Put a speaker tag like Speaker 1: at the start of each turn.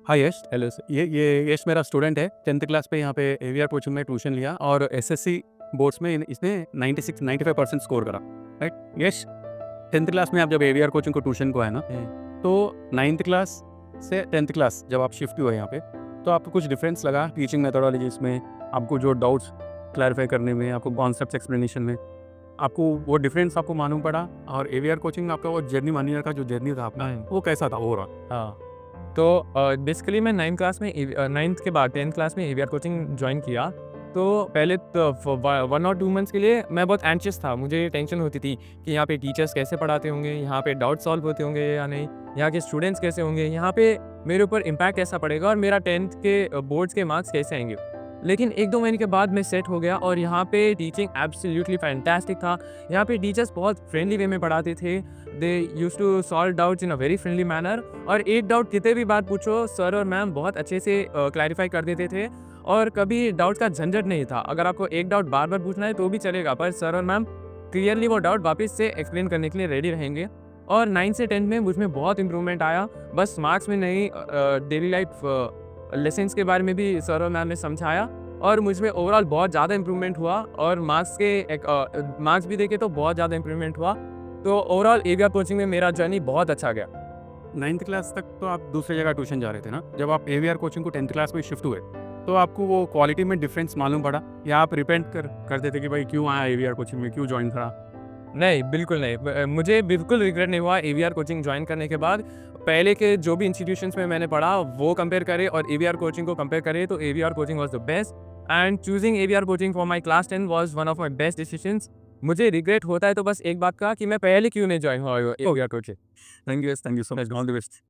Speaker 1: हाँ यश,
Speaker 2: hello sir.
Speaker 1: ये यश मेरा स्टूडेंट है। 10th क्लास पे यहाँ पे एवीआर कोचिंग में ट्यूशन लिया और एसएससी बोर्ड्स में इसने 96 95% स्कोर करा। राइट यश, 10th क्लास में आप जब एवीआर कोचिंग को ट्यूशन को आए ना, तो 9th क्लास से 10th क्लास जब आप शिफ्ट हुए यहाँ पे, तो आपको कुछ डिफरेंस लगा टीचिंग मेथोडोलॉजीज में? आपको जो डाउट्स क्लैरिफाई करने में, आपको कॉन्सेप्ट एक्सप्लेनेशन में, आपको वो डिफरेंस आपको मालूम पड़ा? और एवीआर कोचिंग आपका वो जर्नी 1 ईयर का जो जर्नी था आपका, वो कैसा था ओवरऑल?
Speaker 2: हाँ, तो बेसिकली मैं 9th क्लास में 9th के बाद 10th क्लास में एवीआर कोचिंग जॉइन किया। तो पहले तो 1 और 2 मंथ्स के लिए मैं बहुत एंग्ज़ियस था। मुझे टेंशन होती थी कि यहाँ पे टीचर्स कैसे पढ़ाते होंगे, यहाँ पे डाउट सॉल्व होते होंगे या नहीं, यहाँ के स्टूडेंट्स कैसे होंगे, यहाँ पे मेरे ऊपर इम्पैक्ट कैसा पड़ेगा और मेरा 10th के बोर्ड्स के मार्क्स कैसे आएँगे। लेकिन 1-2 महीने के बाद मैं सेट हो गया और यहाँ पे टीचिंग एब्सोल्यूटली फैंटास्टिक था। यहाँ पे टीचर्स बहुत फ्रेंडली वे में पढ़ाते थे। They used to solve doubts in a very friendly manner और एक डाउट कितने भी बात पूछो, सर और मैम बहुत अच्छे से क्लैरिफाई कर देते थे और कभी डाउट का झंझट नहीं था। अगर आपको एक डाउट बार-बार पूछना है तो भी चलेगा, पर सर और मैम क्लियरली वो डाउट वापस से एक्सप्लेन करने के लिए रेडी रहेंगे। और 9 से 10 में मुझ में बहुत इम्प्रूवमेंट आया। बस मार्क्स में नहीं, डेली लाइफ लेसन्स के बारे में भी सर और मैम ने समझाया और मुझ में ओवरऑल बहुत ज़्यादा इम्प्रूवमेंट हुआ और मार्क्स भी देखे तो बहुत ज़्यादा इम्प्रूवमेंट हुआ। तो ओवरऑल एवीआर कोचिंग में मेरा जर्नी बहुत अच्छा गया।
Speaker 1: 9th क्लास तक तो आप दूसरी जगह ट्यूशन जा रहे थे ना? जब आप एवीआर कोचिंग को 10th क्लास में शिफ्ट हुए, तो आपको वो क्वालिटी में डिफरेंस मालूम पड़ा या आप रिपेंट करते थे कि भाई क्यों आया एवीआर कोचिंग में, क्यों जॉइन करा?
Speaker 2: नहीं, बिल्कुल नहीं। मुझे बिल्कुल रिग्रेट नहीं हुआ एवीआर कोचिंग जॉइन करने के बाद। पहले के जो भी इंस्टीट्यूशंस में मैंने पढ़ा वो कंपेयर करें और एवीआर कोचिंग को कंपेयर करें तो AVR coaching was the best and choosing AVR coaching for my class 10 was one of my best decisions. मुझे रिग्रेट होता है तो बस एक बात का कि मैं पहले क्यों नहीं जॉइन हुआ AVR coaching.
Speaker 1: Thank you so much, all the best.